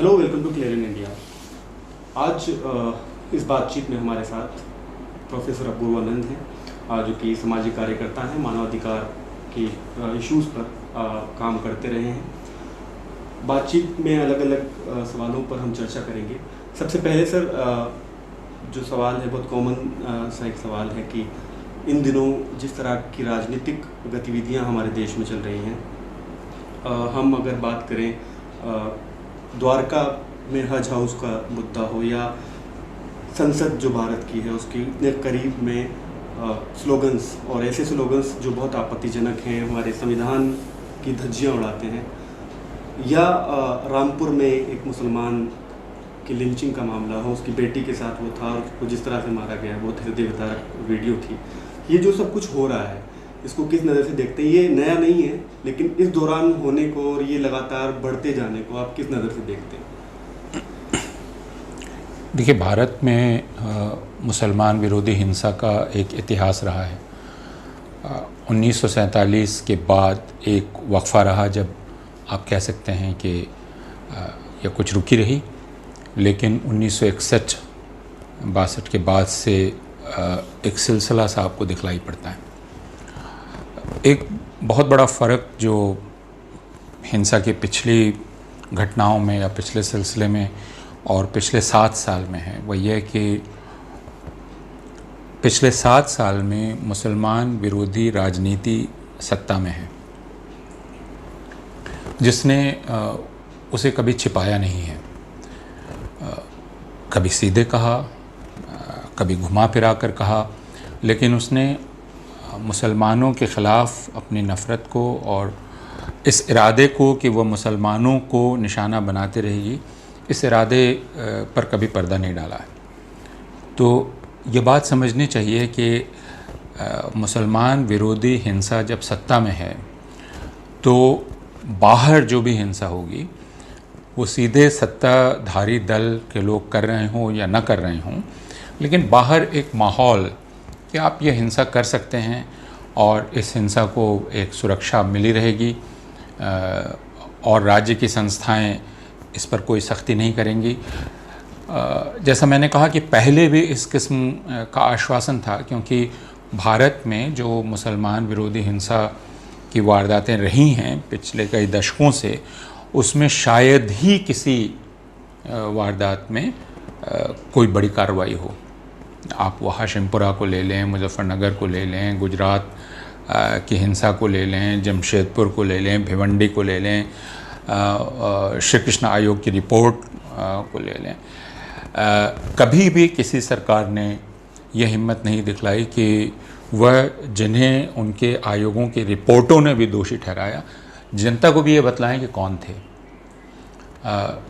Hello, welcome to clear in India. आज इस बातचीत में हमारे साथ प्रोफेसर अपूर्व आनंद हैं, जो कि सामाजिक कार्यकर्ता हैं, मानवाधिकार के इश्यूज़ पर काम करते रहे हैं। बातचीत में अलग अलग सवालों पर हम चर्चा करेंगे। सबसे पहले सर, जो सवाल है बहुत कॉमन सा एक सवाल है कि इन दिनों जिस तरह की राजनीतिक गतिविधियां हमारे देश में चल रही हैं, हम अगर बात करें द्वारका में हज हाउस का मुद्दा हो या संसद जो भारत की है उसके इतने करीब में स्लोगन्स और ऐसे स्लोगन्स जो बहुत आपत्तिजनक हैं, हमारे संविधान की धज्जियां उड़ाते हैं, या रामपुर में एक मुसलमान की लिंचिंग का मामला हो, उसकी बेटी के साथ वो था और उसको जिस तरह से मारा गया, बहुत हृदय विदारक वीडियो थी। ये जो सब कुछ हो रहा है, इसको किस नज़र से देखते हैं? ये नया नहीं है, लेकिन इस दौरान होने को और ये लगातार बढ़ते जाने को आप किस नज़र से देखते हैं? देखिए, भारत में मुसलमान विरोधी हिंसा का एक इतिहास रहा है। 1947 के बाद एक वक्फा रहा जब आप कह सकते हैं कि यह कुछ रुकी रही, लेकिन 1961-62 के बाद से एक सिलसिला सा आपको दिखलाई पड़ता है। एक बहुत बड़ा फ़र्क जो हिंसा की पिछली घटनाओं में या पिछले सिलसिले में और पिछले 7 साल में है, वह यह कि पिछले 7 साल में मुसलमान विरोधी राजनीति सत्ता में है, जिसने उसे कभी छिपाया नहीं है। कभी सीधे कहा, कभी घुमा फिरा कर कहा, लेकिन उसने मुसलमानों के ख़िलाफ़ अपनी नफ़रत को और इस इरादे को कि वह मुसलमानों को निशाना बनाते रहेगी, इस इरादे पर कभी पर्दा नहीं डाला है। तो ये बात समझनी चाहिए कि मुसलमान विरोधी हिंसा जब सत्ता में है तो बाहर जो भी हिंसा होगी वो सीधे सत्ताधारी दल के लोग कर रहे हों या न कर रहे हों, लेकिन बाहर एक माहौल कि आप ये हिंसा कर सकते हैं और इस हिंसा को एक सुरक्षा मिली रहेगी और राज्य की संस्थाएं इस पर कोई सख्ती नहीं करेंगी। जैसा मैंने कहा कि पहले भी इस किस्म का आश्वासन था, क्योंकि भारत में जो मुसलमान विरोधी हिंसा की वारदातें रही हैं पिछले कई दशकों से, उसमें शायद ही किसी वारदात में कोई बड़ी कार्रवाई हो। आप वो हाशिमपुरा को ले लें, मुजफ्फरनगर को ले लें, गुजरात की हिंसा को ले लें, जमशेदपुर को ले लें, भिवंडी को ले लें, श्री कृष्ण आयोग की रिपोर्ट को ले लें। कभी भी किसी सरकार ने यह हिम्मत नहीं दिखलाई कि वह जिन्हें उनके आयोगों की रिपोर्टों ने भी दोषी ठहराया, जनता को भी ये बतलाएं कि कौन थे।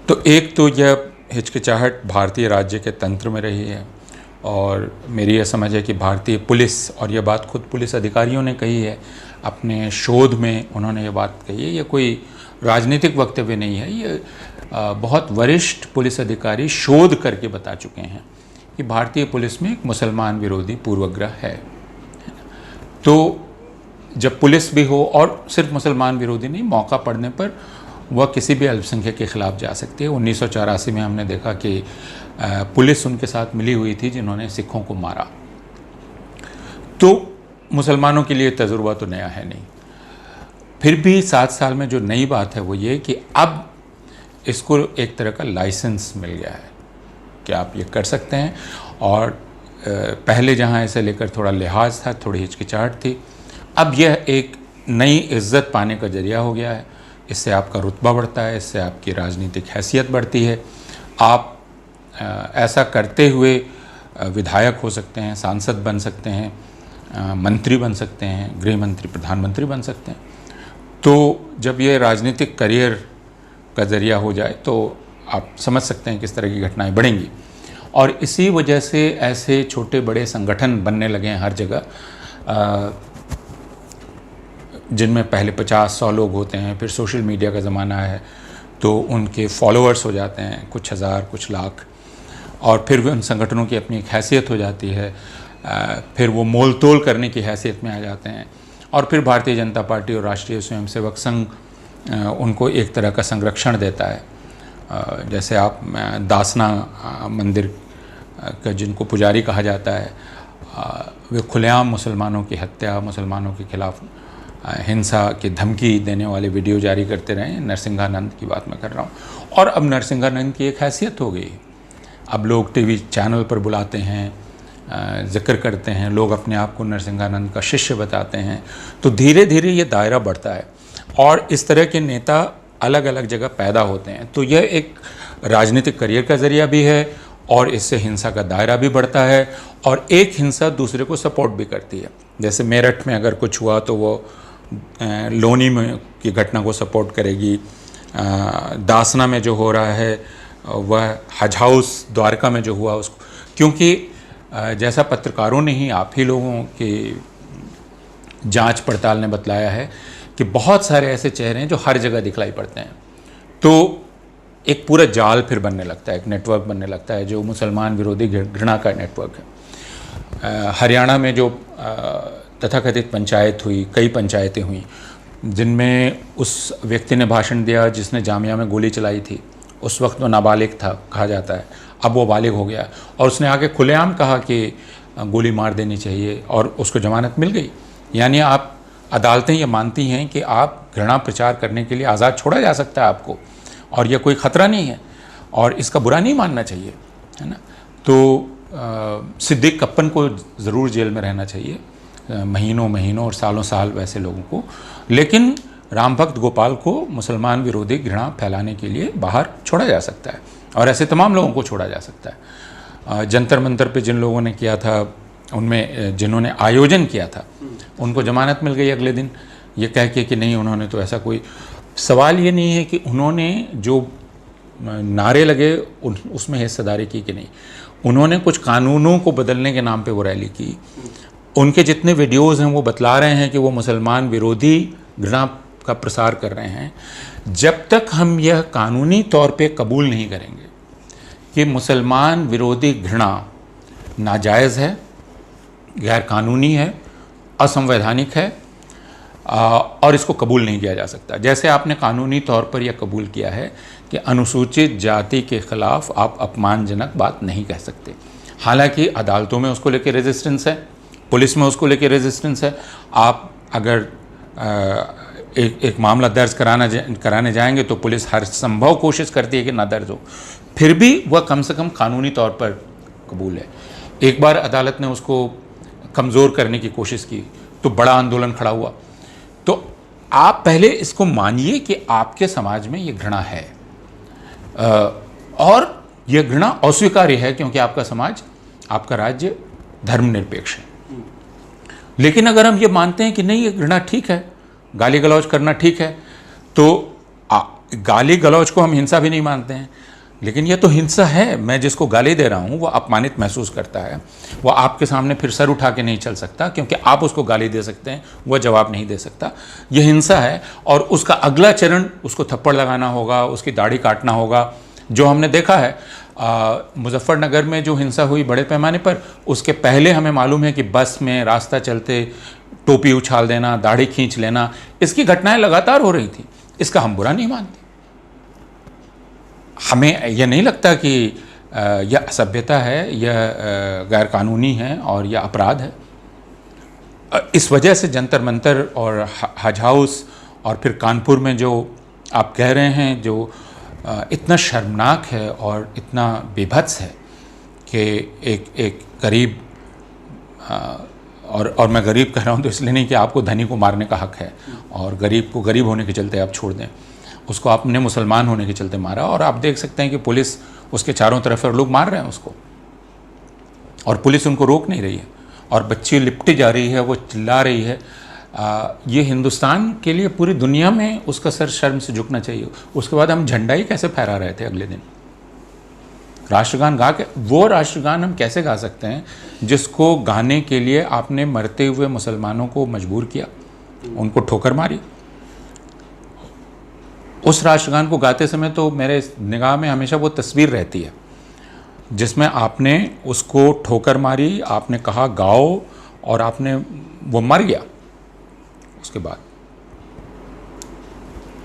तो एक तो यह हिचकिचाहट भारतीय राज्य के तंत्र में रही है, और मेरी यह समझ है कि भारतीय पुलिस, और यह बात खुद पुलिस अधिकारियों ने कही है अपने शोध में, उन्होंने ये बात कही है, ये कोई राजनीतिक वक्तव्य नहीं है, ये बहुत वरिष्ठ पुलिस अधिकारी शोध करके बता चुके हैं कि भारतीय पुलिस में एक मुसलमान विरोधी पूर्वाग्रह है। तो जब पुलिस भी हो, और सिर्फ मुसलमान विरोधी नहीं, मौका पड़ने पर वह किसी भी अल्पसंख्यक के ख़िलाफ़ जा सकती है। 1984 में हमने देखा कि पुलिस उनके साथ मिली हुई थी जिन्होंने सिखों को मारा। तो मुसलमानों के लिए तजुर्बा तो नया है नहीं। फिर भी 7 साल में जो नई बात है वो ये कि अब इसको एक तरह का लाइसेंस मिल गया है कि आप ये कर सकते हैं। और पहले जहाँ इसे लेकर थोड़ा लिहाज था, थोड़ी हिचकिचाहट थी, अब यह एक नई इज़्ज़त पाने का जरिया हो गया है। इससे आपका रुतबा बढ़ता है, इससे आपकी राजनीतिक हैसियत बढ़ती है। आप ऐसा करते हुए विधायक हो सकते हैं, सांसद बन सकते हैं, मंत्री बन सकते हैं, गृह मंत्री, प्रधानमंत्री बन सकते हैं। तो जब ये राजनीतिक करियर का ज़रिया हो जाए तो आप समझ सकते हैं किस तरह की घटनाएं बढ़ेंगी। और इसी वजह से ऐसे छोटे बड़े संगठन बनने लगे हैं हर जगह, जिनमें पहले 50-100 लोग होते हैं, फिर सोशल मीडिया का ज़माना है तो उनके फॉलोअर्स हो जाते हैं कुछ हज़ार, कुछ लाख, और फिर भी उन संगठनों की अपनी एक हैसियत हो जाती है, फिर वो मोल तोल करने की हैसियत में आ जाते हैं, और फिर भारतीय जनता पार्टी और राष्ट्रीय स्वयंसेवक संघ उनको एक तरह का संरक्षण देता है। जैसे आप दासना मंदिर का जिनको पुजारी कहा जाता है, वे खुलेआम मुसलमानों की हत्या, मुसलमानों के खिलाफ हिंसा की धमकी देने वाले वीडियो जारी करते रहे। नरसिंहानंद की बात मैं कर रहा हूँ। और अब नरसिंहानंद की एक हैसियत हो गई, अब लोग टीवी चैनल पर बुलाते हैं, जिक्र करते हैं, लोग अपने आप को नरसिंहानंद का शिष्य बताते हैं। तो धीरे धीरे ये दायरा बढ़ता है और इस तरह के नेता अलग अलग जगह पैदा होते हैं। तो यह एक राजनीतिक करियर का ज़रिया भी है और इससे हिंसा का दायरा भी बढ़ता है और एक हिंसा दूसरे को सपोर्ट भी करती है। जैसे मेरठ में अगर कुछ हुआ तो वो लोनी में की घटना को सपोर्ट करेगी, दासना में जो हो रहा है वह हज हाउस द्वारका में जो हुआ उसको, क्योंकि जैसा पत्रकारों ने ही आप ही लोगों की जांच पड़ताल ने बतलाया है कि बहुत सारे ऐसे चेहरे हैं जो हर जगह दिखलाई पड़ते हैं। तो एक पूरा जाल फिर बनने लगता है, एक नेटवर्क बनने लगता है जो मुसलमान विरोधी घृणा का नेटवर्क है। हरियाणा में जो तथाकथित पंचायत हुई, कई पंचायतें हुई जिनमें उस व्यक्ति ने भाषण दिया जिसने जामिया में गोली चलाई थी। उस वक्त वो नाबालिग था कहा जाता है, अब वो बालिग हो गया और उसने आके खुलेआम कहा कि गोली मार देनी चाहिए और उसको जमानत मिल गई। यानी आप अदालतें ये मानती हैं कि आप घृणा प्रचार करने के लिए आज़ाद छोड़ा जा सकता है आपको, और यह कोई ख़तरा नहीं है और इसका बुरा नहीं मानना चाहिए, है ना। तो सिद्दीक कप्पन को ज़रूर जेल में रहना चाहिए, महीनों महीनों और सालों साल वैसे लोगों को, लेकिन राम भक्त गोपाल को मुसलमान विरोधी घृणा फैलाने के लिए बाहर छोड़ा जा सकता है और ऐसे तमाम लोगों को छोड़ा जा सकता है। जंतर मंतर पे जिन लोगों ने किया था, उनमें जिन्होंने आयोजन किया था उनको जमानत मिल गई अगले दिन, ये कह के कि नहीं उन्होंने तो ऐसा कोई, सवाल ये नहीं है कि उन्होंने जो नारे लगे उसमें हिस्सेदारी की कि नहीं, उन्होंने कुछ कानूनों को बदलने के नाम पे वो रैली की। उनके जितने वीडियोज़ हैं वो बतला रहे हैं कि वो मुसलमान विरोधी घृणा का प्रसार कर रहे हैं। जब तक हम यह कानूनी तौर पे कबूल नहीं करेंगे कि मुसलमान विरोधी घृणा नाजायज़ है, गैर कानूनी है, असंवैधानिक है और इसको कबूल नहीं किया जा सकता। जैसे आपने कानूनी तौर पर यह कबूल किया है कि अनुसूचित जाति के ख़िलाफ़ आप अपमानजनक बात नहीं कह सकते, हालांकि अदालतों में उसको लेकर रेजिस्टेंस है, पुलिस में उसको लेकर रेजिस्टेंस है। आप अगर एक मामला दर्ज कराने जाएंगे तो पुलिस हर संभव कोशिश करती है कि ना दर्ज हो, फिर भी वह कम से कम कानूनी तौर पर कबूल है। एक बार अदालत ने उसको कमज़ोर करने की कोशिश की तो बड़ा आंदोलन खड़ा हुआ। तो आप पहले इसको मानिए कि आपके समाज में ये घृणा है और यह घृणा अस्वीकार्य है क्योंकि आपका समाज, आपका राज्य धर्मनिरपेक्ष है। लेकिन अगर हम ये मानते हैं कि नहीं ये घृणा ठीक है, गाली गलौज करना ठीक है, तो गाली गलौज को हम हिंसा भी नहीं मानते हैं, लेकिन ये तो हिंसा है। मैं जिसको गाली दे रहा हूँ वो अपमानित महसूस करता है, वो आपके सामने फिर सर उठा के नहीं चल सकता क्योंकि आप उसको गाली दे सकते हैं, वह जवाब नहीं दे सकता। ये हिंसा है और उसका अगला चरण उसको थप्पड़ लगाना होगा, उसकी दाढ़ी काटना होगा, जो हमने देखा है मुजफ्फरनगर में जो हिंसा हुई बड़े पैमाने पर। उसके पहले हमें मालूम है कि बस में रास्ता चलते टोपी उछाल देना, दाढ़ी खींच लेना, इसकी घटनाएं लगातार हो रही थी। इसका हम बुरा नहीं मानते, हमें यह नहीं लगता कि यह असभ्यता है, यह गैर कानूनी है और यह अपराध है। इस वजह से जंतर मंतर और हज हाउस और फिर कानपुर में जो आप कह रहे हैं जो इतना शर्मनाक है और इतना बेभत्स है कि एक गरीब, और मैं गरीब कह रहा हूँ तो इसलिए नहीं कि आपको धनी को मारने का हक है और गरीब को गरीब होने के चलते आप छोड़ दें, उसको आपने मुसलमान होने के चलते मारा और आप देख सकते हैं कि पुलिस उसके चारों तरफ और लोग मार रहे हैं उसको और पुलिस उनको रोक नहीं रही है और बच्ची लिपटी जा रही है, वो चिल्ला रही है। ये हिंदुस्तान के लिए पूरी दुनिया में उसका सर शर्म से झुकना चाहिए। उसके बाद हम झंडा ही कैसे फहरा रहे थे अगले दिन, राष्ट्रगान गा के। वो राष्ट्रगान हम कैसे गा सकते हैं जिसको गाने के लिए आपने मरते हुए मुसलमानों को मजबूर किया, उनको ठोकर मारी। उस राष्ट्रगान को गाते समय तो मेरे निगाह में हमेशा वो तस्वीर रहती है जिसमें आपने उसको ठोकर मारी, आपने कहा गाओ और आपने वो मर गया। उसके बाद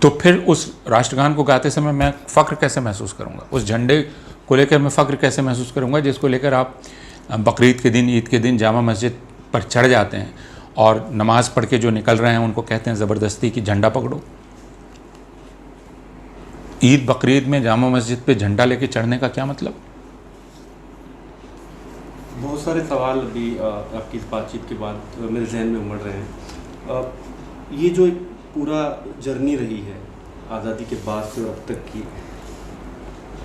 तो फिर उस राष्ट्रगान को गाते समय मैं फ़ख्र कैसे महसूस करूँगा? उस झंडे को लेकर मैं फ़ख्र कैसे महसूस करूँगा जिसको लेकर आप बकरीद के दिन, ईद के दिन जामा मस्जिद पर चढ़ जाते हैं और नमाज़ पढ़ के जो निकल रहे हैं उनको कहते हैं ज़बरदस्ती कि झंडा पकड़ो। ईद बकरीद में जामा मस्जिद पे झंडा लेके चढ़ने का क्या मतलब? बहुत सारे सवाल अभी आपकी इस बातचीत के बाद मेरे जहन में उमड़ रहे हैं। ये जो एक पूरा जर्नी रही है आज़ादी के बाद से अब तक की,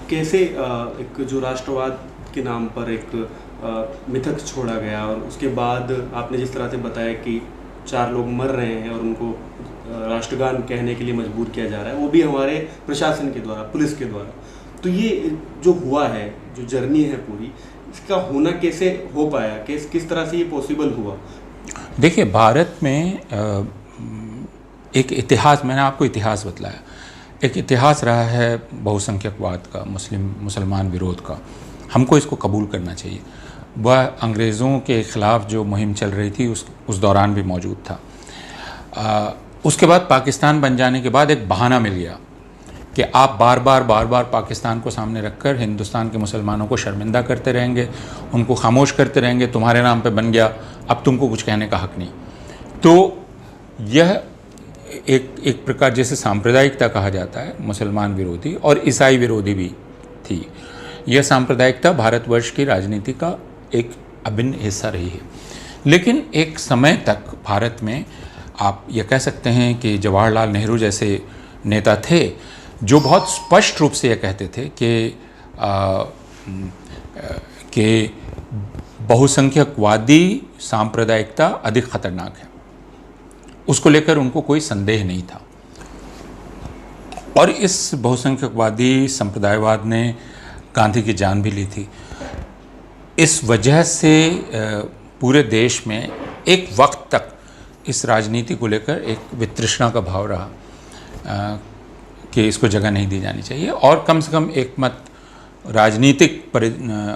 कैसे एक जो राष्ट्रवाद के नाम पर एक मिथक छोड़ा गया और उसके बाद आपने जिस तरह से बताया कि 4 लोग मर रहे हैं और उनको राष्ट्रगान कहने के लिए मजबूर किया जा रहा है, वो भी हमारे प्रशासन के द्वारा, पुलिस के द्वारा। तो ये जो हुआ है, जो जर्नी है पूरी, इसका होना कैसे हो पाया, किस तरह से ये पॉसिबल हुआ? देखिए, भारत में एक इतिहास, मैंने आपको इतिहास बतलाया, एक इतिहास रहा है बहुसंख्यकवाद का, मुसलमान विरोध का। हमको इसको कबूल करना चाहिए। वह अंग्रेज़ों के ख़िलाफ़ जो मुहिम चल रही थी उस दौरान भी मौजूद था। उसके बाद पाकिस्तान बन जाने के बाद एक बहाना मिल गया कि आप बार बार पाकिस्तान को सामने रखकर हिंदुस्तान के मुसलमानों को शर्मिंदा करते रहेंगे, उनको खामोश करते रहेंगे, तुम्हारे नाम पे बन गया, अब तुमको कुछ कहने का हक़ नहीं। तो यह एक प्रकार जैसे सांप्रदायिकता कहा जाता है, मुसलमान विरोधी और ईसाई विरोधी भी थी। यह सांप्रदायिकता भारतवर्ष की राजनीति का एक अभिन्न हिस्सा रही है। लेकिन एक समय तक भारत में आप ये कह सकते हैं कि जवाहरलाल नेहरू जैसे नेता थे जो बहुत स्पष्ट रूप से ये कहते थे कि बहुसंख्यकवादी सांप्रदायिकता अधिक खतरनाक है। उसको लेकर उनको कोई संदेह नहीं था। और इस बहुसंख्यकवादी संप्रदायवाद ने गांधी की जान भी ली थी। इस वजह से पूरे देश में एक वक्त तक इस राजनीति को लेकर एक वितृष्णा का भाव रहा कि इसको जगह नहीं दी जानी चाहिए, और कम से कम एक मत राजनीतिक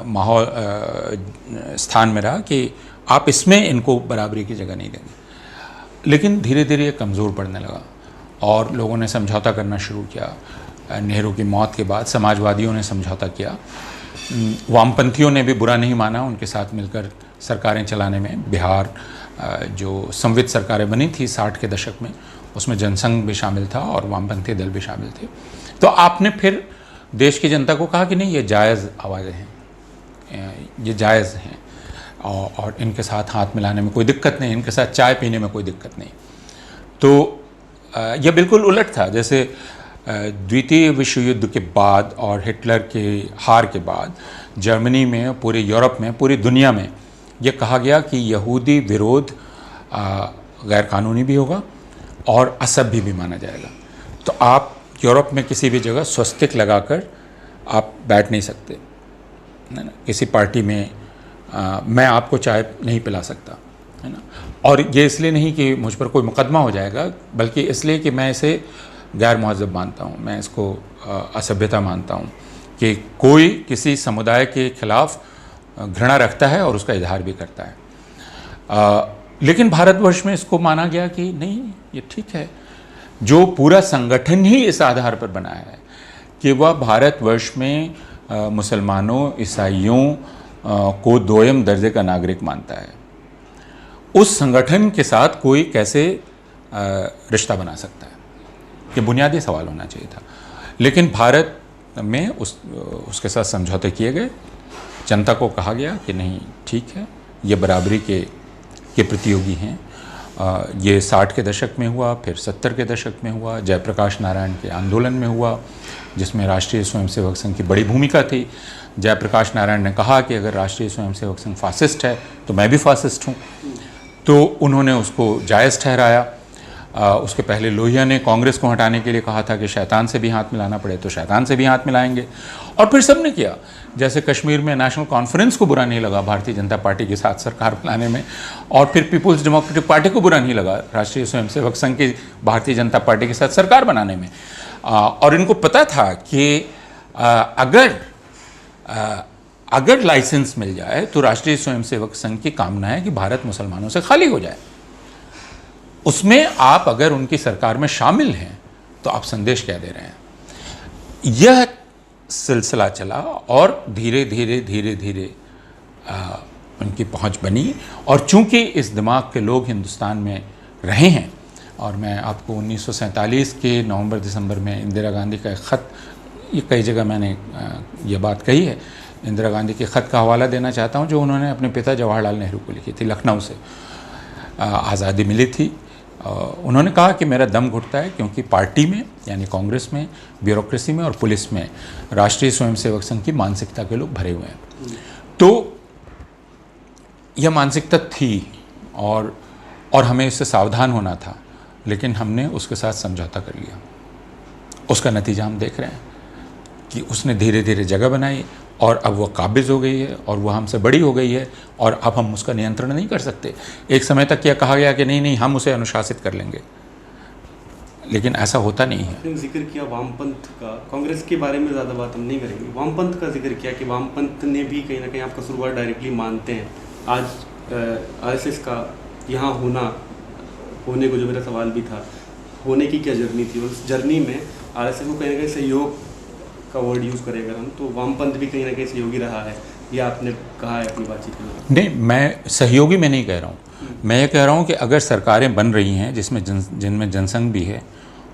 माहौल स्थान में रहा कि आप इसमें इनको बराबरी की जगह नहीं देंगे। लेकिन धीरे धीरे ये कमज़ोर पड़ने लगा और लोगों ने समझौता करना शुरू किया। नेहरू की मौत के बाद समाजवादियों ने समझौता किया, वामपंथियों ने भी बुरा नहीं माना उनके साथ मिलकर सरकारें चलाने में। बिहार जो संवित सरकारें बनी थी 60 के दशक में, उसमें जनसंघ भी शामिल था और वामपंथी दल भी शामिल थे। तो आपने फिर देश की जनता को कहा कि नहीं, ये जायज़ आवाज़ें हैं, ये जायज़ हैं और इनके साथ हाथ मिलाने में कोई दिक्कत नहीं, इनके साथ चाय पीने में कोई दिक्कत नहीं। तो यह बिल्कुल उलट था। जैसे द्वितीय विश्व युद्ध के बाद और हिटलर के हार के बाद जर्मनी में, पूरे यूरोप में, पूरी दुनिया में यह कहा गया कि यहूदी विरोध गैर कानूनी भी होगा और असभ्य भी माना जाएगा। तो आप यूरोप में किसी भी जगह स्वस्तिक लगाकर आप बैठ नहीं सकते, है ना। किसी पार्टी में मैं आपको चाय नहीं पिला सकता, है ना। और ये इसलिए नहीं कि मुझ पर कोई मुकदमा हो जाएगा, बल्कि इसलिए कि मैं इसे गैर मुहज़्ज़ब मानता हूँ, मैं इसको असभ्यता मानता हूँ कि कोई किसी समुदाय के खिलाफ़ घृणा रखता है और उसका इजहार भी करता है। लेकिन भारतवर्ष में इसको माना गया कि नहीं, ये ठीक है। जो पूरा संगठन ही इस आधार पर बना है कि वह भारतवर्ष में मुसलमानों, ईसाइयों को दोयम दर्जे का नागरिक मानता है, उस संगठन के साथ कोई कैसे रिश्ता बना सकता है, ये बुनियादी सवाल होना चाहिए था। लेकिन भारत में उसके साथ समझौते किए गए। जनता को कहा गया कि नहीं, ठीक है, ये बराबरी के प्रतियोगी हैं। ये 60 के दशक में हुआ, फिर 70 के दशक में हुआ, जयप्रकाश नारायण के आंदोलन में हुआ, जिसमें राष्ट्रीय स्वयंसेवक संघ की बड़ी भूमिका थी। जयप्रकाश नारायण ने कहा कि अगर राष्ट्रीय स्वयंसेवक संघ फासिस्ट है तो मैं भी फासिस्ट हूँ, तो उन्होंने उसको जायज़ ठहराया। उसके पहले लोहिया ने कांग्रेस को हटाने के लिए कहा था कि शैतान से भी हाथ मिलाना पड़े तो शैतान से भी हाथ मिलाएंगे, और फिर सब ने किया। जैसे कश्मीर में नेशनल कॉन्फ्रेंस को बुरा नहीं लगा भारतीय जनता पार्टी के साथ सरकार बनाने में, और फिर पीपुल्स डेमोक्रेटिक पार्टी को बुरा नहीं लगा राष्ट्रीय स्वयंसेवक संघ की भारतीय जनता पार्टी के साथ सरकार बनाने में। और इनको पता था कि अगर लाइसेंस मिल जाए तो राष्ट्रीय स्वयंसेवक संघ की कामना है कि भारत मुसलमानों से खाली हो जाए। उसमें आप अगर उनकी सरकार में शामिल हैं तो आप संदेश क्या दे रहे हैं? यह सिलसिला चला और धीरे धीरे धीरे धीरे उनकी पहुंच बनी। और चूंकि इस दिमाग के लोग हिंदुस्तान में रहे हैं, और मैं आपको 1947 के नवंबर दिसंबर में इंदिरा गांधी का एक ख़त, ये कई जगह मैंने ये बात कही है, इंदिरा गांधी के ख़त का हवाला देना चाहता हूँ जो उन्होंने अपने पिता जवाहरलाल नेहरू को लिखी थी। लखनऊ से आज़ादी मिली थी। उन्होंने कहा कि मेरा दम घुटता है क्योंकि पार्टी में, यानी कांग्रेस में, ब्यूरोक्रेसी में और पुलिस में राष्ट्रीय स्वयंसेवक संघ की मानसिकता के लोग भरे हुए हैं। तो यह मानसिकता थी और हमें इससे सावधान होना था, लेकिन हमने उसके साथ समझौता कर लिया। उसका नतीजा हम देख रहे हैं कि उसने धीरे धीरे जगह बनाई और अब वह काबिज़ हो गई है और वह हमसे बड़ी हो गई है और अब हम उसका नियंत्रण नहीं कर सकते। एक समय तक यह कहा गया कि नहीं हम उसे अनुशासित कर लेंगे, लेकिन ऐसा होता नहीं है। आपने जिक्र किया वामपंथ का, कांग्रेस के बारे में ज़्यादा बात हम नहीं करेंगे, वामपंथ का जिक्र किया कि वामपंथ ने भी कहीं ना कहीं आप कसूरवार डायरेक्टली मानते हैं। आज आरएसएस का यहाँ होने को जो मेरा सवाल भी था, होने की क्या जर्नी थी, उस जर्नी में आरएसएस को कहीं ना कहीं सहयोग का वर्ड यूज़ करेगा हम, तो वामपंथ भी कहीं ना कहीं सहयोगी रहा है, ये आपने कहा है अपनी बातचीत में। नहीं, मैं सहयोगी में नहीं कह रहा हूँ। मैं ये कह रहा हूँ कि अगर सरकारें बन रही हैं जिनमें जनसंघ भी है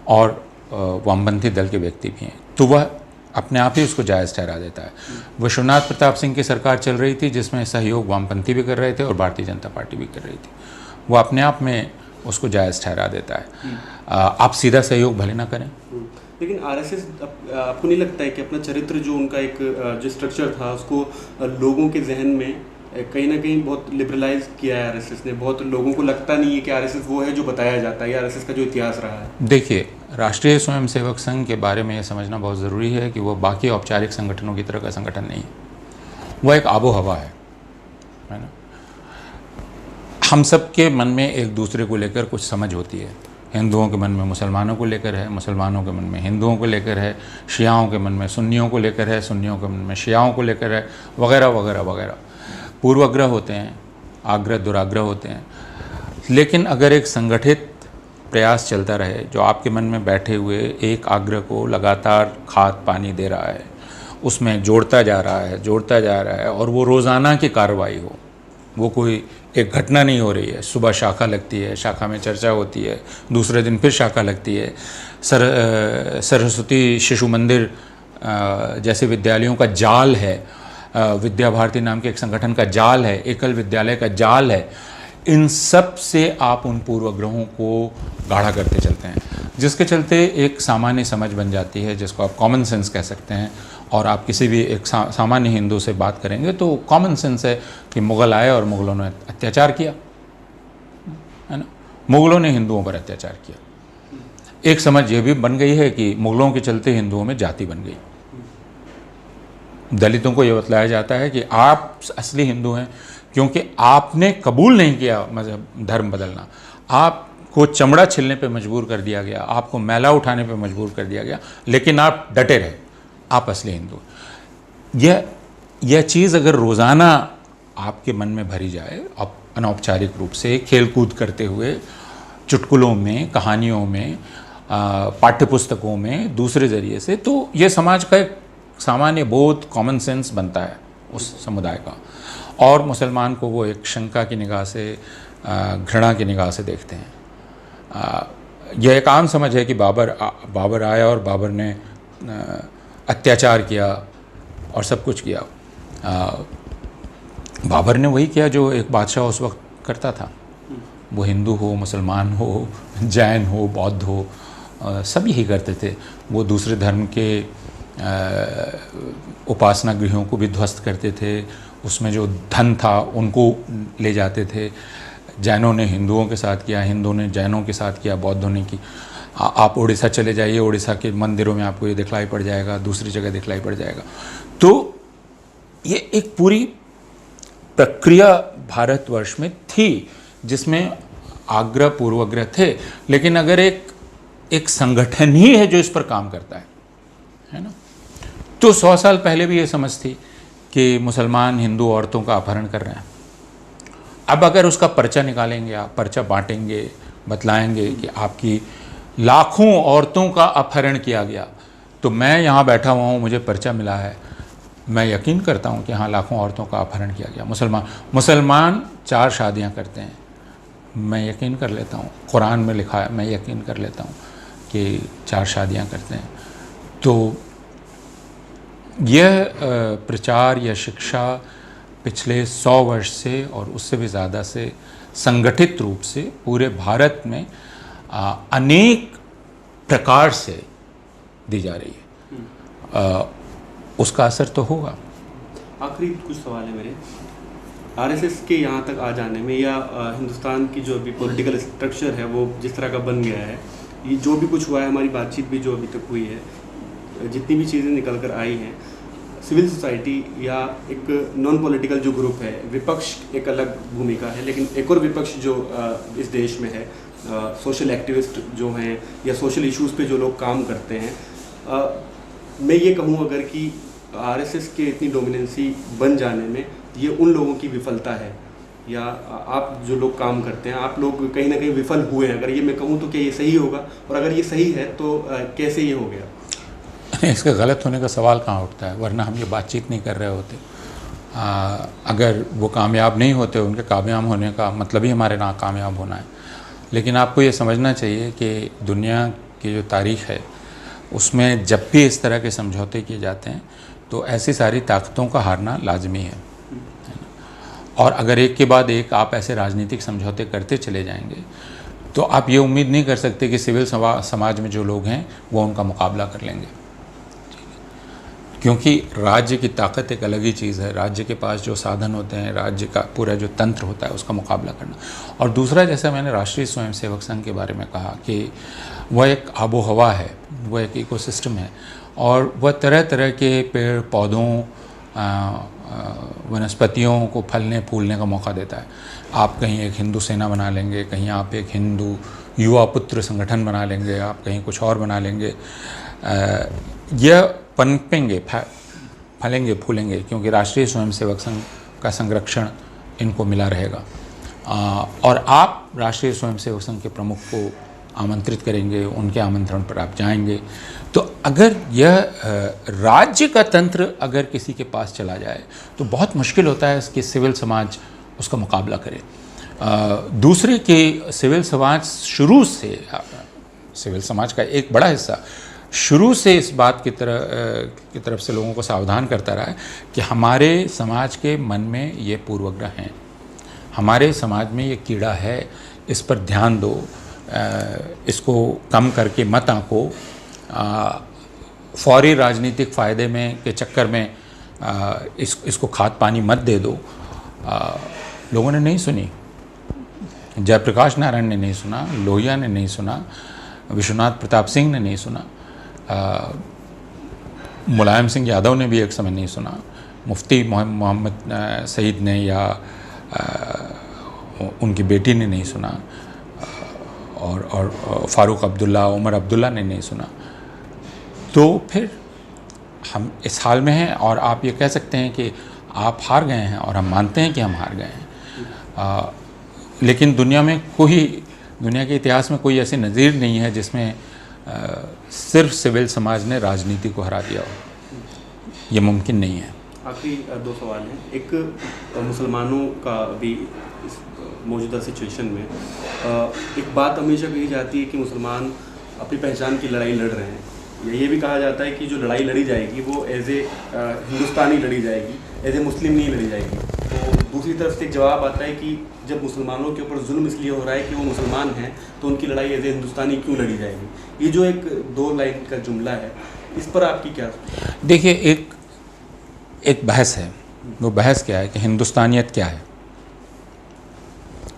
और वामपंथी दल के व्यक्ति भी हैं, तो वह अपने आप ही उसको जायज़ ठहरा देता है। विश्वनाथ प्रताप सिंह की सरकार चल रही थी जिसमें सहयोग वामपंथी भी कर रहे थे और भारतीय जनता पार्टी भी कर रही थी, वो अपने आप में उसको जायज़ ठहरा देता है। आप सीधा सहयोग भले ना करें। लेकिन आरएसएस, आपको नहीं लगता है कि अपना चरित्र जो उनका एक जो स्ट्रक्चर था उसको लोगों के जहन में कहीं ना कहीं बहुत लिबरलाइज किया है आरएसएस ने? बहुत लोगों को लगता नहीं है कि आरएसएस वो है जो बताया जाता है, या आरएसएस का जो इतिहास रहा है। देखिए, राष्ट्रीय स्वयंसेवक संघ के बारे में ये समझना बहुत ज़रूरी है कि वो बाकी औपचारिक संगठनों की तरह का संगठन नहीं है। वह एक आबो हवा है ना। हम सब के मन में एक दूसरे को लेकर कुछ समझ होती है। हिंदुओं के मन में मुसलमानों को लेकर है, मुसलमानों के मन में हिंदुओं को लेकर है, शियाओं के मन में सुन्नियों को लेकर है, सुन्नियों के मन में शियाओं को लेकर है, वगैरह वगैरह वगैरह। पूर्वाग्रह होते हैं, आग्रह दुराग्रह होते हैं। लेकिन अगर एक संगठित प्रयास चलता रहे जो आपके मन में बैठे हुए एक आग्रह को लगातार खाद पानी दे रहा है, उसमें जोड़ता जा रहा है और वो रोज़ाना की कार्रवाई हो, वो कोई एक घटना नहीं हो रही है। सुबह शाखा लगती है, शाखा में चर्चा होती है, दूसरे दिन फिर शाखा लगती है। सरस्वती शिशु मंदिर जैसे विद्यालयों का जाल है, विद्या भारती नाम के एक संगठन का जाल है, एकल विद्यालय का जाल है। इन सब से आप उन पूर्वाग्रहों को गाढ़ा करते चलते हैं, जिसके चलते एक सामान्य समझ बन जाती है जिसको आप कॉमन सेंस कह सकते हैं। और आप किसी भी एक सामान्य हिंदू से बात करेंगे तो कॉमन सेंस है कि मुग़ल आए और मुग़लों ने अत्याचार किया, है ना। मुग़लों ने हिंदुओं पर अत्याचार किया। एक समझ ये भी बन गई है कि मुग़लों के चलते हिंदुओं में जाति बन गई। दलितों को ये बतलाया जाता है कि आप असली हिंदू हैं क्योंकि आपने कबूल नहीं किया मज़हब धर्म बदलना, आपको चमड़ा छिलने पे मजबूर कर दिया गया, आपको मैला उठाने पे मजबूर कर दिया गया, लेकिन आप डटे रहे, आप असली हिंदू। यह चीज़ अगर रोज़ाना आपके मन में भरी जाए, आप अनौपचारिक रूप से खेलकूद करते हुए, चुटकुलों में, कहानियों में, पाठ्यपुस्तकों में, दूसरे ज़रिए से, तो यह समाज का एक सामान्य बोध, कॉमन सेंस बनता है उस समुदाय का। और मुसलमान को वो एक शंका की निगाह से, घृणा की निगाह से देखते हैं। यह एक आम समझ है कि बाबर आया और बाबर ने अत्याचार किया और सब कुछ किया। बाबर ने वही किया जो एक बादशाह उस वक्त करता था। वो हिंदू हो, मुसलमान हो, जैन हो, बौद्ध हो, सब यही करते थे। वो दूसरे धर्म के उपासना गृहों को भी ध्वस्त करते थे, उसमें जो धन था उनको ले जाते थे। जैनों ने हिंदुओं के साथ किया, हिंदुओं ने जैनों के साथ किया, बौद्धों ने की। आप उड़ीसा चले जाइए, उड़ीसा के मंदिरों में आपको ये दिखलाई पड़ जाएगा, दूसरी जगह दिखलाई पड़ जाएगा। तो ये एक पूरी प्रक्रिया भारतवर्ष में थी जिसमें आग्रह पूर्वाग्रह थे। लेकिन अगर एक संगठन ही है जो इस पर काम करता है ना, तो 100 साल पहले भी ये समझ थी कि मुसलमान हिंदू औरतों का अपहरण कर रहे हैं। अब अगर उसका पर्चा निकालेंगे, आप पर्चा बांटेंगे, बतलाएंगे कि आपकी लाखों औरतों का अपहरण किया गया, तो मैं यहाँ बैठा हुआ हूँ, मुझे पर्चा मिला है, मैं यकीन करता हूँ कि हाँ लाखों औरतों का अपहरण किया गया। मुसलमान 4 शादियाँ करते हैं, मैं यकीन कर लेता हूँ, कुरान में लिखा है, मैं यकीन कर लेता हूँ कि 4 शादियाँ करते हैं। तो यह प्रचार या शिक्षा पिछले 100 वर्ष से और उससे भी ज़्यादा से संगठित रूप से पूरे भारत में अनेक प्रकार से दी जा रही है। उसका असर तो होगा। आखिरी कुछ सवाल है मेरे, आरएसएस के यहाँ तक आ जाने में या हिंदुस्तान की जो अभी पॉलिटिकल स्ट्रक्चर है वो जिस तरह का बन गया है, ये जो भी कुछ हुआ है, हमारी बातचीत भी जो अभी तक हुई है, जितनी भी चीज़ें निकल कर आई हैं, सिविल सोसाइटी या एक नॉन पॉलिटिकल जो ग्रुप है, विपक्ष एक अलग भूमिका है, लेकिन एक और विपक्ष जो इस देश में है, सोशल एक्टिविस्ट जो हैं या सोशल इश्यूज़ पे जो लोग काम करते हैं, मैं ये कहूँ अगर कि आरएसएस के इतनी डोमिनेंसी बन जाने में ये उन लोगों की विफलता है, या आप जो लोग काम करते हैं आप लोग कहीं ना कहीं विफल हुए हैं, अगर ये मैं कहूँ तो क्या ये सही होगा, और अगर ये सही है तो कैसे ये हो गया? इसके गलत होने का सवाल कहाँ उठता है, वरना हम ये बातचीत नहीं कर रहे होते। अगर वो कामयाब नहीं होते, उनके कामयाब होने का मतलब ही हमारे ना कामयाब होना है। लेकिन आपको ये समझना चाहिए कि दुनिया की जो तारीख़ है उसमें जब भी इस तरह के समझौते किए जाते हैं तो ऐसी सारी ताकतों का हारना लाजमी है। और अगर एक के बाद एक आप ऐसे राजनीतिक समझौते करते चले जाएंगे तो आप ये उम्मीद नहीं कर सकते कि सिविल समाज में जो लोग हैं वो उनका मुकाबला कर लेंगे, क्योंकि राज्य की ताकत एक अलग ही चीज़ है। राज्य के पास जो साधन होते हैं, राज्य का पूरा जो तंत्र होता है उसका मुकाबला करना। और दूसरा, जैसा मैंने राष्ट्रीय स्वयंसेवक संघ के बारे में कहा कि वह एक आबो हवा है, वह एक इकोसिस्टम है, और वह तरह तरह के पेड़ पौधों वनस्पतियों को फलने फूलने का मौका देता है। आप कहीं एक हिंदू सेना बना लेंगे, कहीं आप एक हिंदू युवा पुत्र संगठन बना लेंगे, आप कहीं कुछ और बना लेंगे, यह पनपेंगे, फलेंगे फूलेंगे, क्योंकि राष्ट्रीय स्वयंसेवक संघ का संरक्षण इनको मिला रहेगा। और आप राष्ट्रीय स्वयंसेवक संघ के प्रमुख को आमंत्रित करेंगे, उनके आमंत्रण पर आप जाएंगे। तो अगर यह राज्य का तंत्र अगर किसी के पास चला जाए तो बहुत मुश्किल होता है कि सिविल समाज उसका मुकाबला करे। दूसरे कि सिविल समाज शुरू से, सिविल समाज का एक बड़ा हिस्सा शुरू से इस बात की तरफ से लोगों को सावधान करता रहा है कि हमारे समाज के मन में ये पूर्वाग्रह हैं, हमारे समाज में ये कीड़ा है, इस पर ध्यान दो, इसको कम करके मत आंको, फौरी राजनीतिक फ़ायदे में के चक्कर में इसको खाद पानी मत दे दो। लोगों ने नहीं सुनी, जयप्रकाश नारायण ने नहीं सुना, लोहिया ने नहीं सुना, विश्वनाथ प्रताप सिंह ने नहीं सुना, मुलायम सिंह यादव ने भी एक समय नहीं सुना, मुफ्ती मोहम्मद सईद ने या उनकी बेटी ने नहीं सुना, और फ़ारूक अब्दुल्ला, उमर अब्दुल्ला ने नहीं सुना। तो फिर हम इस हाल में हैं, और आप ये कह सकते हैं कि आप हार गए हैं, और हम मानते हैं कि हम हार गए हैं। लेकिन दुनिया के इतिहास में कोई ऐसी नज़ीर नहीं है जिसमें सिर्फ सिविल समाज ने राजनीति को हरा दिया हो। ये मुमकिन नहीं है। आखिरी 2 सवाल हैं। एक, मुसलमानों का भी इस मौजूदा सिचुएशन में एक बात हमेशा कही जाती है कि मुसलमान अपनी पहचान की लड़ाई लड़ रहे हैं, या ये भी कहा जाता है कि जो लड़ाई लड़ी जाएगी वो एज ए हिंदुस्तानी लड़ी जाएगी, एज ए मुस्लिम नहीं लड़ी जाएगी। तो दूसरी तरफ से एक जवाब आता है कि जब मुसलमानों के ऊपर जुल्म इसलिए हो रहा है कि वो मुसलमान हैं, तो उनकी लड़ाई एज ए हिंदुस्तानी क्यों लड़ी जाएगी? ये जो एक 2 लाइन का जुमला है, इस पर आपकी क्या? देखिए, एक बहस है। वो बहस क्या है कि हिंदुस्तानियत क्या है।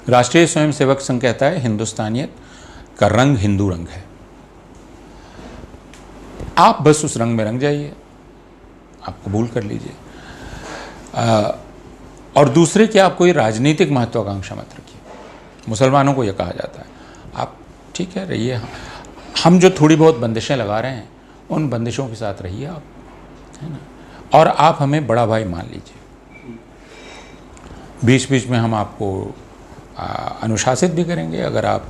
राष्ट्रीय स्वयंसेवक संघ कहता है हिंदुस्तानियत का रंग हिंदू रंग है। आप बस उस रंग में रंग जाइए, आप कबूल कर लीजिए। और दूसरे कि आप कोई राजनीतिक महत्वाकांक्षा मत रखिए। मुसलमानों को यह कहा जाता है आप ठीक है रहिए, हम जो थोड़ी बहुत बंदिशें लगा रहे हैं उन बंदिशों के साथ रहिए आप, है ना, और आप हमें बड़ा भाई मान लीजिए। बीच बीच में हम आपको अनुशासित भी करेंगे। अगर आप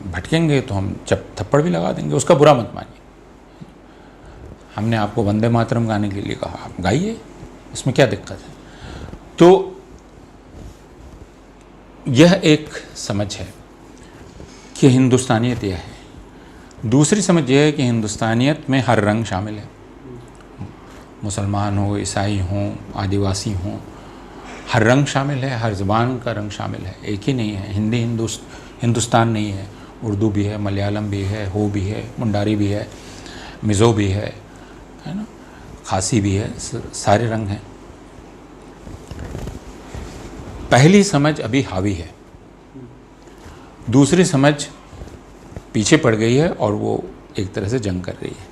भटकेंगे तो हम थप्पड़ भी लगा देंगे, उसका बुरा मत मानिए। हमने आपको वंदे मातरम गाने के लिए कहा, आप गाइए, इसमें क्या दिक्कत है। तो यह एक समझ है कि हिंदुस्तानियत यह है। दूसरी समझ यह है कि हिंदुस्तानियत में हर रंग शामिल है, मुसलमान हो, ईसाई हों, आदिवासी हों, हर रंग शामिल है, हर ज़बान का रंग शामिल है, एक ही नहीं है। हिंदी हिंदुस्तान नहीं है, उर्दू भी है, मलयालम भी है, हो भी है, मुंडारी भी है, मिज़ो भी है ना, खासी भी है, सारे रंग हैं। पहली समझ अभी हावी है, दूसरी समझ पीछे पड़ गई है और वो एक तरह से जंग कर रही है।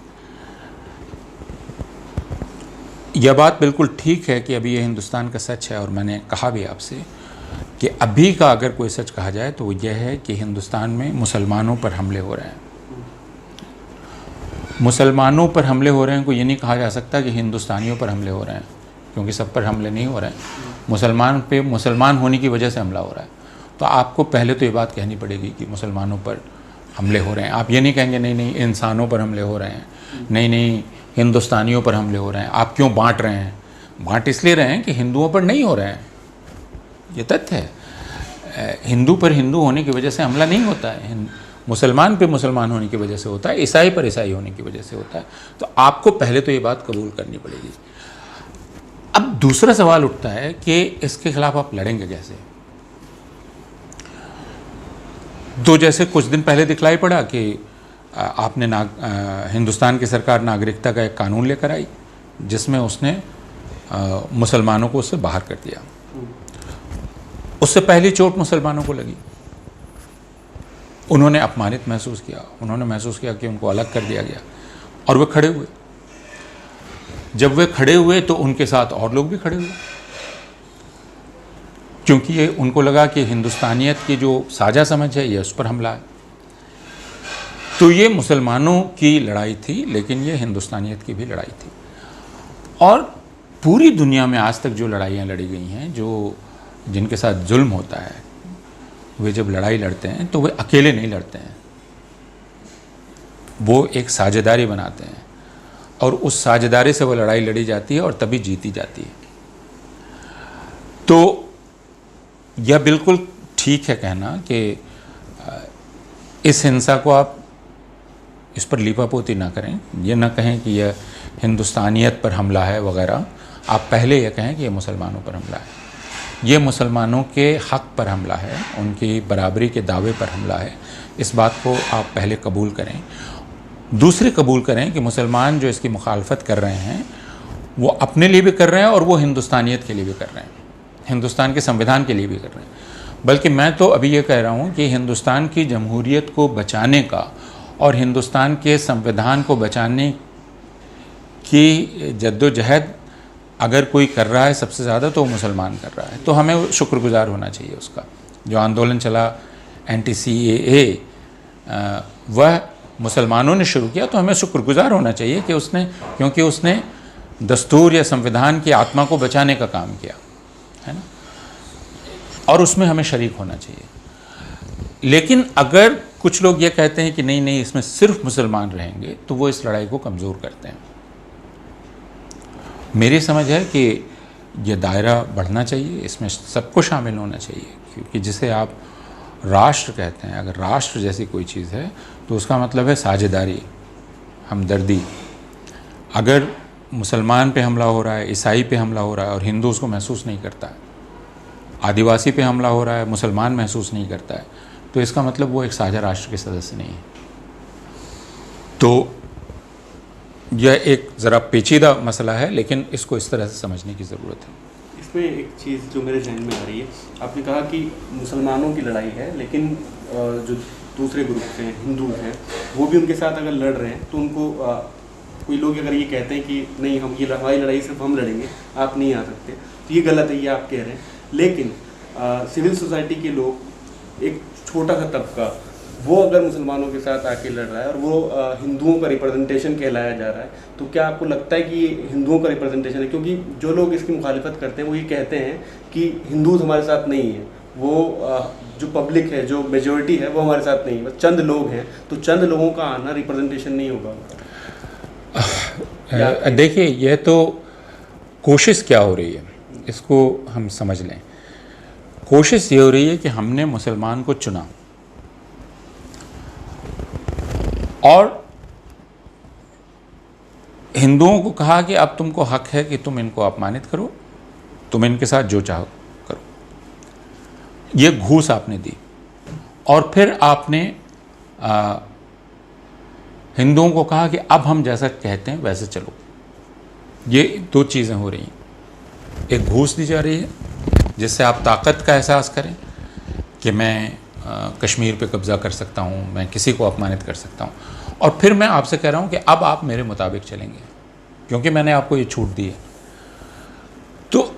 यह बात बिल्कुल ठीक है कि अभी ये हिंदुस्तान का सच है, और मैंने कहा भी आपसे कि अभी का अगर कोई सच कहा जाए तो वो यह है कि हिंदुस्तान में मुसलमानों पर हमले हो रहे हैं। मुसलमानों पर हमले हो रहे हैं को ये नहीं कहा जा सकता कि हिंदुस्तानियों पर हमले हो रहे हैं, क्योंकि सब पर हमले नहीं हो रहे हैं। मुसलमान पे मुसलमान होने की वजह से हमला हो रहा है। तो आपको पहले तो ये बात कहनी पड़ेगी कि मुसलमानों पर हमले हो रहे हैं। आप ये नहीं कहेंगे नहीं नहीं इंसानों पर हमले हो रहे हैं, नहीं नहीं हिंदुस्तानियों पर हमले हो रहे हैं। आप क्यों बांट रहे हैं? बांट इसलिए रहे हैं कि हिंदुओं पर नहीं हो रहे हैं, ये तथ्य है। हिंदू पर हिंदू होने की वजह से हमला नहीं होता है, मुसलमान पे मुसलमान होने की वजह से होता है, ईसाई पर ईसाई होने की वजह से होता है। तो आपको पहले तो ये बात कबूल करनी पड़ेगी। अब दूसरा सवाल उठता है कि इसके खिलाफ आप लड़ेंगे कैसे। तो जैसे कुछ दिन पहले दिखलाई पड़ा कि आपने हिंदुस्तान की सरकार नागरिकता का एक कानून लेकर आई जिसमें उसने मुसलमानों को उससे बाहर कर दिया। उससे पहली चोट मुसलमानों को लगी, उन्होंने अपमानित महसूस किया, उन्होंने महसूस किया कि उनको अलग कर दिया गया, और वे खड़े हुए। जब वे खड़े हुए तो उनके साथ और लोग भी खड़े हुए, क्योंकि ये उनको लगा कि हिंदुस्तानियत की जो साझा समझ है ये उस पर हमला है। तो ये मुसलमानों की लड़ाई थी, लेकिन ये हिंदुस्तानियत की भी लड़ाई थी। और पूरी दुनिया में आज तक जो लड़ाइयाँ लड़ी गई हैं, जो जिनके साथ जुल्म होता है, वे जब लड़ाई लड़ते हैं तो वे अकेले नहीं लड़ते हैं, वो एक साझेदारी बनाते हैं, और उस साझेदारी से वो लड़ाई लड़ी जाती है और तभी जीती जाती है। तो यह बिल्कुल ठीक है कहना कि इस हिंसा को आप इस पर लीपापोती ना करें, ये ना कहें कि यह हिंदुस्तानियत पर हमला है वगैरह। आप पहले यह कहें कि यह मुसलमानों पर हमला है, ये मुसलमानों के हक़ पर हमला है, उनकी बराबरी के दावे पर हमला है। इस बात को आप पहले कबूल करें। दूसरे कबूल करें कि मुसलमान जो इसकी मुखालफत कर रहे हैं वो अपने लिए भी कर रहे हैं और वो हिंदुस्तानियत के लिए भी कर रहे हैं, हिंदुस्तान के संविधान के लिए भी कर रहे हैं। बल्कि मैं तो अभी ये कह रहा हूँ कि हिंदुस्तान की जमहूरियत को बचाने का और हिंदुस्तान के संविधान को बचाने की जद्दोजहद अगर कोई कर रहा है सबसे ज़्यादा तो वो मुसलमान कर रहा है। तो हमें शुक्रगुजार होना चाहिए उसका। जो आंदोलन चला एंटी-CAA, वह मुसलमानों ने शुरू किया, तो हमें शुक्रगुजार होना चाहिए कि उसने, क्योंकि उसने दस्तूर या संविधान की आत्मा को बचाने का काम किया है ना, और उसमें हमें शरीक होना चाहिए। लेकिन अगर कुछ लोग ये कहते हैं कि नहीं नहीं इसमें सिर्फ मुसलमान रहेंगे, तो वो इस लड़ाई को कमज़ोर करते हैं। मेरी समझ है कि ये दायरा बढ़ना चाहिए, इसमें सबको शामिल होना चाहिए, क्योंकि जिसे आप राष्ट्र कहते हैं, अगर राष्ट्र जैसी कोई चीज़ है तो उसका मतलब है साझेदारी, हमदर्दी। अगर मुसलमान पे हमला हो रहा है, ईसाई पे हमला हो रहा है और हिंदू उसको महसूस नहीं करता है, आदिवासी पे हमला हो रहा है, मुसलमान महसूस नहीं करता है, तो इसका मतलब वो एक साझा राष्ट्र के सदस्य नहीं है। तो यह एक ज़रा पेचीदा मसला है, लेकिन इसको इस तरह से समझने की ज़रूरत है। इसमें एक चीज़ जो मेरे जहन में आ रही है, आपने कहा कि मुसलमानों की लड़ाई है, लेकिन जो दूसरे ग्रुप हैं, हिंदू हैं, वो भी उनके साथ अगर लड़ रहे हैं तो उनको कोई लोग अगर ये कहते हैं कि नहीं हम ये हमारी लड़ाई सिर्फ हम लड़ेंगे, आप नहीं आ सकते, तो ये गलत है, ये आप कह रहे हैं। लेकिन सिविल सोसाइटी के लोग, एक छोटा सा तबका, वो अगर मुसलमानों के साथ आके लड़ रहा है और वो हिंदुओं का रिप्रेजेंटेशन कहलाया जा रहा है, तो क्या आपको लगता है कि ये हिंदुओं का रिप्रेजेंटेशन है? क्योंकि जो लोग इसकी मुखालिफत करते हैं वो ये कहते हैं कि हिंदू हमारे साथ नहीं है, वो जो पब्लिक है, जो मेजोरिटी है, वो हमारे साथ नहीं, बस चंद लोग हैं, तो चंद लोगों का आना रिप्रेजेंटेशन नहीं होगा। देखिए, यह तो कोशिश क्या हो रही है, इसको हम समझ लें। कोशिश ये हो रही है कि हमने मुसलमान को चुना और हिंदुओं को कहा कि अब तुमको हक है कि तुम इनको अपमानित करो, तुम इनके साथ जो चाहो करो। ये घूस आपने दी और फिर आपने हिंदुओं को कहा कि अब हम जैसा कहते हैं वैसे चलो। ये दो चीज़ें हो रही हैं। एक घूस दी जा रही है जिससे आप ताकत का एहसास करें कि मैं कश्मीर पे कब्ज़ा कर सकता हूँ, मैं किसी को अपमानित कर सकता हूँ, और फिर मैं आपसे कह रहा हूँ कि अब आप मेरे मुताबिक चलेंगे क्योंकि मैंने आपको ये छूट दी है। तो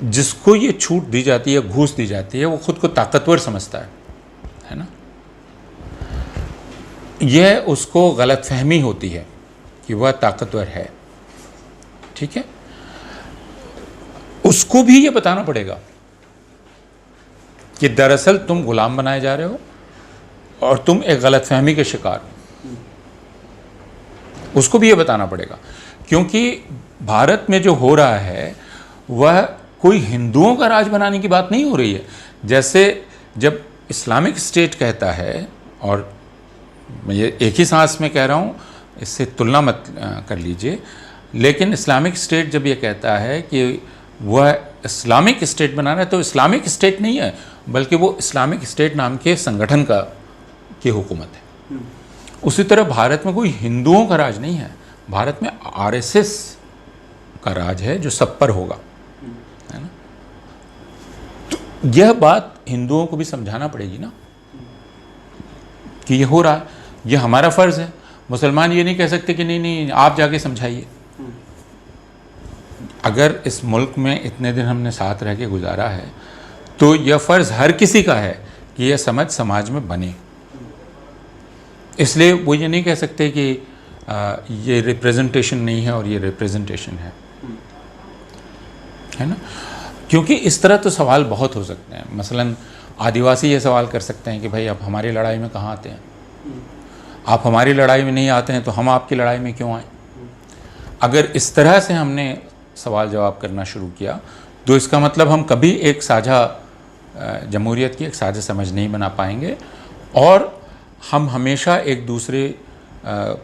जिसको ये छूट दी जाती है, घूस दी जाती है, वो खुद को ताकतवर समझता है ना। यह उसको गलतफहमी होती है कि वह ताकतवर है, ठीक है। उसको भी ये बताना पड़ेगा कि दरअसल तुम गुलाम बनाए जा रहे हो और तुम एक गलतफहमी के शिकार हो। उसको भी ये बताना पड़ेगा क्योंकि भारत में जो हो रहा है वह कोई हिंदुओं का राज बनाने की बात नहीं हो रही है। जैसे जब इस्लामिक स्टेट कहता है, और मैं ये एक ही सांस में कह रहा हूँ, इससे तुलना मत कर लीजिए, लेकिन इस्लामिक स्टेट जब ये कहता है कि वह इस्लामिक स्टेट बना रहा है तो इस्लामिक स्टेट नहीं है, बल्कि वो इस्लामिक स्टेट नाम के संगठन की हुकूमत है। उसी तरह भारत में कोई हिंदुओं का राज नहीं है, भारत में आरएसएस का राज है जो सब पर होगा, है ना। तो यह बात हिंदुओं को भी समझाना पड़ेगी ना कि ये हो रहा है, ये हमारा फ़र्ज़ है। मुसलमान ये नहीं कह सकते कि नहीं नहीं आप जाके समझाइए। अगर इस मुल्क में इतने दिन हमने साथ रह के गुजारा है तो यह फ़र्ज़ हर किसी का है कि यह समझ समाज में बने। इसलिए वो ये नहीं कह सकते कि ये रिप्रेजेंटेशन नहीं है और ये रिप्रेजेंटेशन है ना। क्योंकि इस तरह तो सवाल बहुत हो सकते हैं। मसलन आदिवासी ये सवाल कर सकते हैं कि भाई आप हमारी लड़ाई में कहाँ आते हैं, आप हमारी लड़ाई में नहीं आते हैं तो हम आपकी लड़ाई में क्यों आए। अगर इस तरह से हमने सवाल जवाब करना शुरू किया तो इसका मतलब हम कभी एक साझा जमहूरियत की एक साझा समझ नहीं बना पाएंगे और हम हमेशा एक दूसरे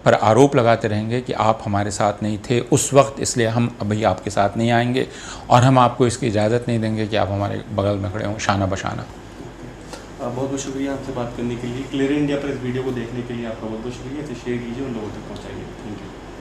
पर आरोप लगाते रहेंगे कि आप हमारे साथ नहीं थे उस वक्त, इसलिए हम अभी आपके साथ नहीं आएंगे और हम आपको इसकी इजाज़त नहीं देंगे कि आप हमारे बगल में खड़े हों शाना बशाना। बहुत बहुत शुक्रिया आपसे बात करने के लिए। क्लियर इंडिया पर इस वीडियो को देखने के लिए आपका बहुत बहुत शुक्रिया। इसे शेयर कीजिए, उन लोगों तक पहुँचाइए।